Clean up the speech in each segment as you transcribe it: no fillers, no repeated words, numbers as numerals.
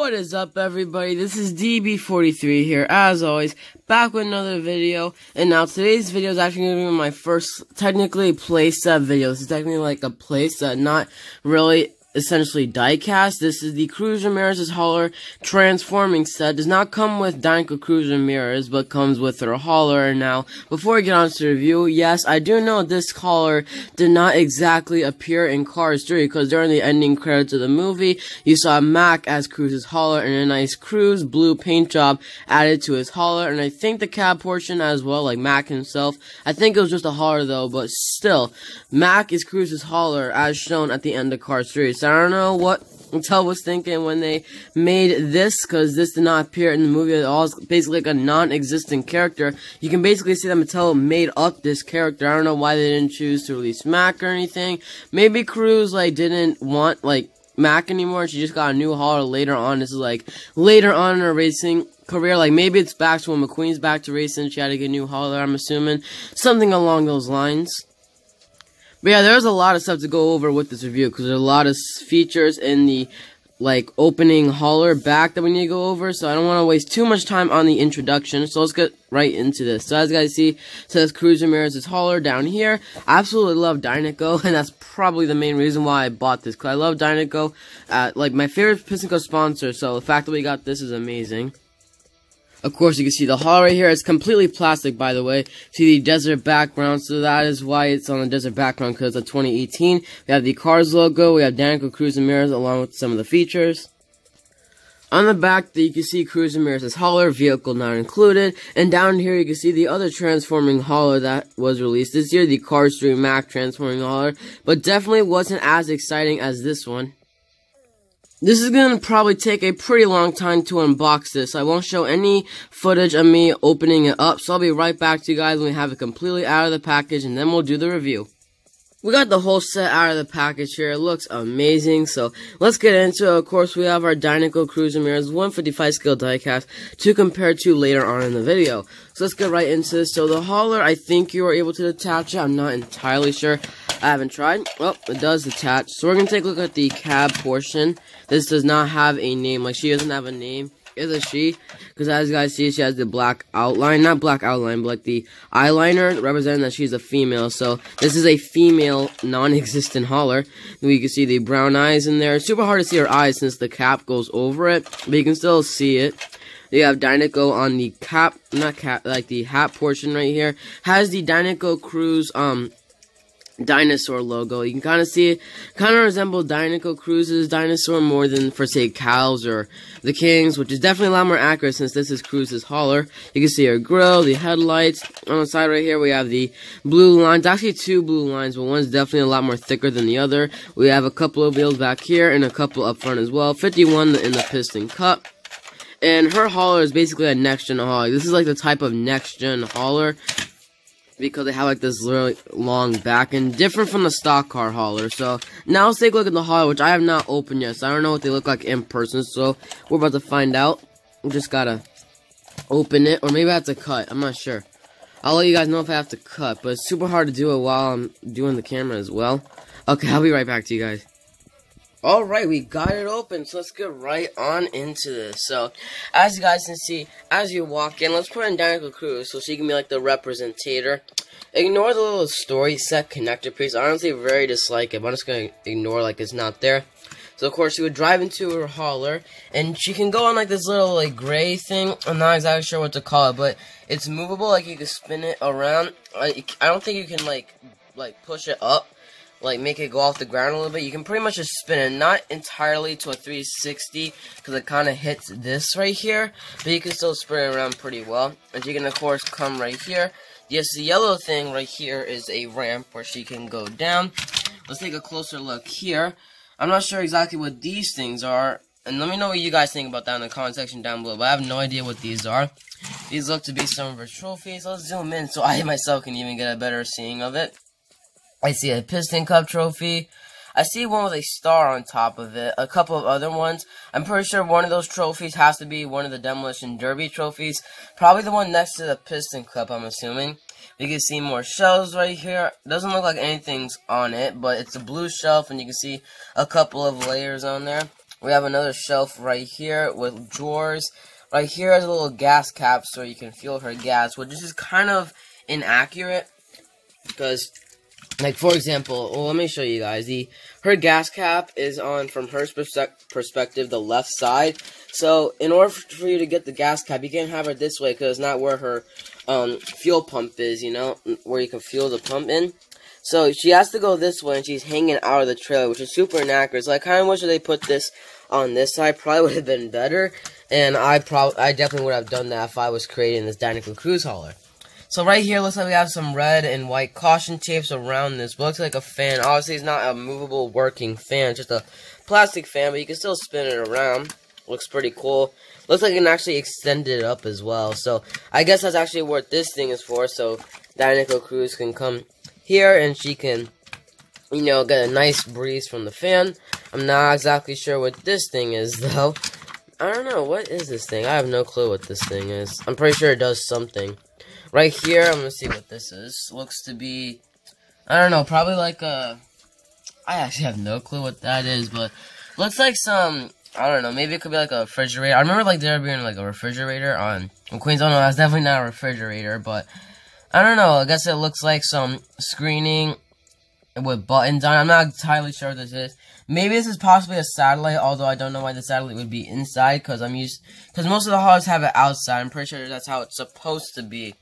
What is up, everybody? This is DB43 here, as always, back with another video. And now today's video is actually going to be my first, technically, playset video. This is technically like a playset, not really essentially diecast. This is the Cruz Ramirez's hauler transforming set. Does not come with Dinoco Cruz Ramirez, but comes with her hauler. Now, before we get on to the review, yes, I do know this hauler did not exactly appear in Cars 3, because during the ending credits of the movie, you saw Mac as Cruz's hauler and a nice Cruz blue paint job added to his hauler, and I think the cab portion as well, like Mac himself. I think it was just a hauler though, but still, Mac is Cruz's hauler as shown at the end of Cars 3. So I don't know what Mattel was thinking when they made this, because this did not appear in the movie at all. It's basically like a non-existent character. You can basically see that Mattel made up this character. I don't know why they didn't choose to release Mac or anything. Maybe Cruz didn't want Mac anymore, and she just got a new hauler later on. This is later on in her racing career. Maybe it's back to when McQueen's back to racing, she had to get a new hauler, I'm assuming. Something along those lines. But yeah, there's a lot of stuff to go over with this review, because there's a lot of features in the, opening hauler back that we need to go over, so I don't want to waste too much time on the introduction, so let's get right into this. So as you guys see, it says Cruz Ramirez's hauler down here. I absolutely love Dinoco, and that's probably the main reason why I bought this, because I love Dinoco, my favorite Piston Co sponsor, so the fact that we got this is amazing. Of course, you can see the hauler right here. It's completely plastic, by the way. See the desert background, so that is why it's on the desert background, because it's a 2018. We have the Cars logo. We have Dinoco Cruz Ramirez along with some of the features. On the back, you can see Cruz Ramirez's hauler, vehicle not included. And down here, you can see the other transforming hauler that was released this year, the Cars 3 Mac transforming hauler. But definitely wasn't as exciting as this one. This is going to probably take a pretty long time to unbox this. I won't show any footage of me opening it up, so I'll be right back to you guys when we have it completely out of the package, and then we'll do the review. We got the whole set out of the package here. It looks amazing, so let's get into it. Of course, we have our Dinoco Cruz Ramirez 155 scale diecast to compare to later on in the video. So let's get right into this. So the hauler, I think you are able to detach it. I'm not entirely sure. I haven't tried. Well, it does detach. So we're going to take a look at the cab portion. This does not have a name. She doesn't have a name. Is a she, because as you guys see, she has the black outline, not black outline, but the eyeliner representing that she's a female. So this is a female non-existent hauler. You can see the brown eyes in there. It's super hard to see her eyes since the cap goes over it, but you can still see it. You have Dinoco on the cap, not cap, the hat portion right here. Has the Dinoco Cruz dinosaur logo. You can kind of see it kind of resembles Dinoco Cruz's dinosaur more than for say Cal's or the King's, which is definitely a lot more accurate since this is Cruz's hauler. You can see her grill, the headlights. On the side right here we have the blue lines, actually two blue lines, but one's definitely a lot more thicker than the other. We have a couple of wheels back here and a couple up front as well. 51 in the piston cup. And her hauler is basically a next-gen hauler. This is the type of next-gen hauler, because they have this really long back and different from the stock car hauler. So now let's take a look at the hauler, which I have not opened yet, so I don't know what they look like in person, so we're about to find out. We just gotta open it, or maybe I have to cut, I'm not sure. I'll let you guys know if I have to cut, but it's super hard to do it while I'm doing the camera as well. Okay, I'll be right back to you guys. Alright, we got it open, so let's get right on into this. So, as you guys can see, as you walk in, let's put in Dinoco Cruz so she can be the representator. Ignore the little story set connector piece. I honestly very dislike it, but I'm just going to ignore it's not there. So, of course, she would drive into her hauler, and she can go on this little gray thing. I'm not exactly sure what to call it, but it's movable. You can spin it around. I don't think you can push it up. Make it go off the ground a little bit. You can pretty much just spin it, not entirely to a 360, because it kind of hits this right here, but you can still spin it around pretty well. And you can, of course, come right here. Yes, the yellow thing right here is a ramp where she can go down. Let's take a closer look here. I'm not sure exactly what these things are, and let me know what you guys think about that in the comment section down below, but I have no idea what these are. These look to be some of her trophies. Let's zoom in so I myself can even get a better seeing of it. I see a Piston Cup trophy. I see one with a star on top of it. A couple of other ones. I'm pretty sure one of those trophies has to be one of the Demolition Derby trophies. Probably the one next to the Piston Cup, I'm assuming. You can see more shelves right here. Doesn't look like anything's on it, but it's a blue shelf, and you can see a couple of layers on there. We have another shelf right here with drawers. Right here is a little gas cap so you can feel her gas, which is kind of inaccurate because, like, for example, well, let me show you guys. Her gas cap is on, from her perspective, the left side. So in order for you to get the gas cap, you can't have her this way because it's not where her fuel pump is, you know, where you can fuel the pump in. So she has to go this way, and she's hanging out of the trailer, which is super inaccurate. So I kind of wish that they put this on this side. Probably would have been better, and I definitely would have done that if I was creating this Dinoco Cruz hauler. So right here, looks like we have some red and white caution tapes around this. But looks like a fan. Obviously, it's not a movable working fan, it's just a plastic fan, but you can still spin it around. Looks pretty cool. Looks like you can actually extend it up as well. So I guess that's actually what this thing is for. So Dinoco Cruz can come here and she can, you know, get a nice breeze from the fan. I'm not exactly sure what this thing is though. I don't know, what is this thing? I have no clue what this thing is. I'm pretty sure it does something. Right here, I'm gonna see what this is. Looks to be, I don't know, probably like a, I actually have no clue what that is, but looks like some, I don't know, maybe it could be like a refrigerator. I remember like there being like a refrigerator on Queens. Oh no, that's definitely not a refrigerator, but I don't know, I guess it looks like some screening with buttons on. I'm not entirely sure what this is. Maybe this is possibly a satellite, although I don't know why the satellite would be inside, because most of the haulers have it outside. I'm pretty sure that's how it's supposed to be.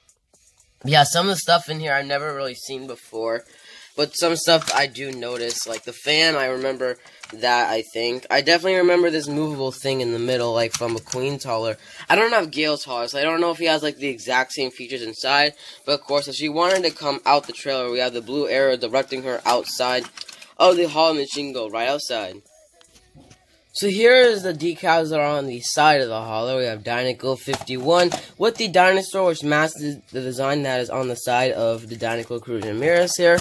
Yeah, some of the stuff in here I've never really seen before, but some stuff I do notice, like the fan, I remember that, I think. I definitely remember this movable thing in the middle, like from a Queen's hauler. I don't have Gale's hauler, so I don't know if he has like the exact same features inside, but of course, if she wanted to come out the trailer, we have the blue arrow directing her outside of the hauler, and she can go right outside. So here is the decals that are on the side of the hauler. We have Dinoco 51 with the dinosaur, which matches the design that is on the side of the Dinoco Cruz Ramirez here.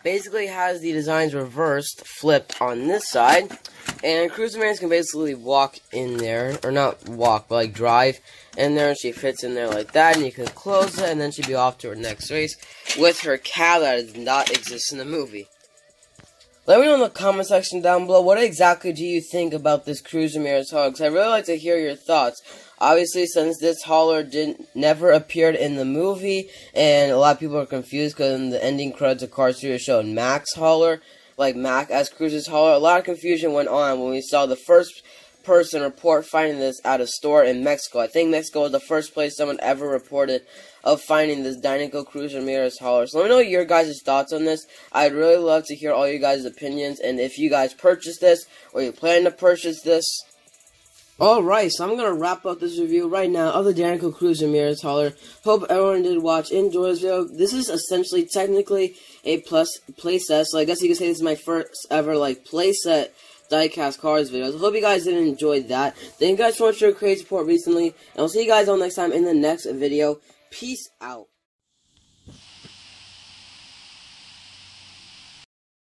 Basically has the designs reversed, flipped on this side. And Cruz Ramirez can basically walk in there, or not walk, but like drive in there, and she fits in there like that, and you can close it, and then she'd be off to her next race with her cab that does not exist in the movie. Let me know in the comment section down below, what exactly do you think about this Cruz Ramirez hauler? Because I'd really like to hear your thoughts. Obviously, since this hauler never appeared in the movie, and a lot of people are confused because in the ending credits of Cars 3 it showed Mac's hauler, like Mac as Cruz's hauler. A lot of confusion went on when we saw the first person report finding this at a store in Mexico. I think Mexico was the first place someone ever reported of finding this Dinoco Cruz Ramirez hauler. So let me know your guys' thoughts on this. I'd really love to hear all you guys' opinions, and if you guys purchased this, or you plan to purchase this. Alright, so I'm going to wrap up this review right now of the Dinoco Cruz Ramirez hauler. Hope everyone did watch, enjoy this video. This is essentially, technically, a playset, so I guess you could say this is my first ever, like, playset diecast cars videos. I hope you guys did enjoy that. Thank you guys so much for your great support recently, and I'll see you guys all next time in the next video. Peace out.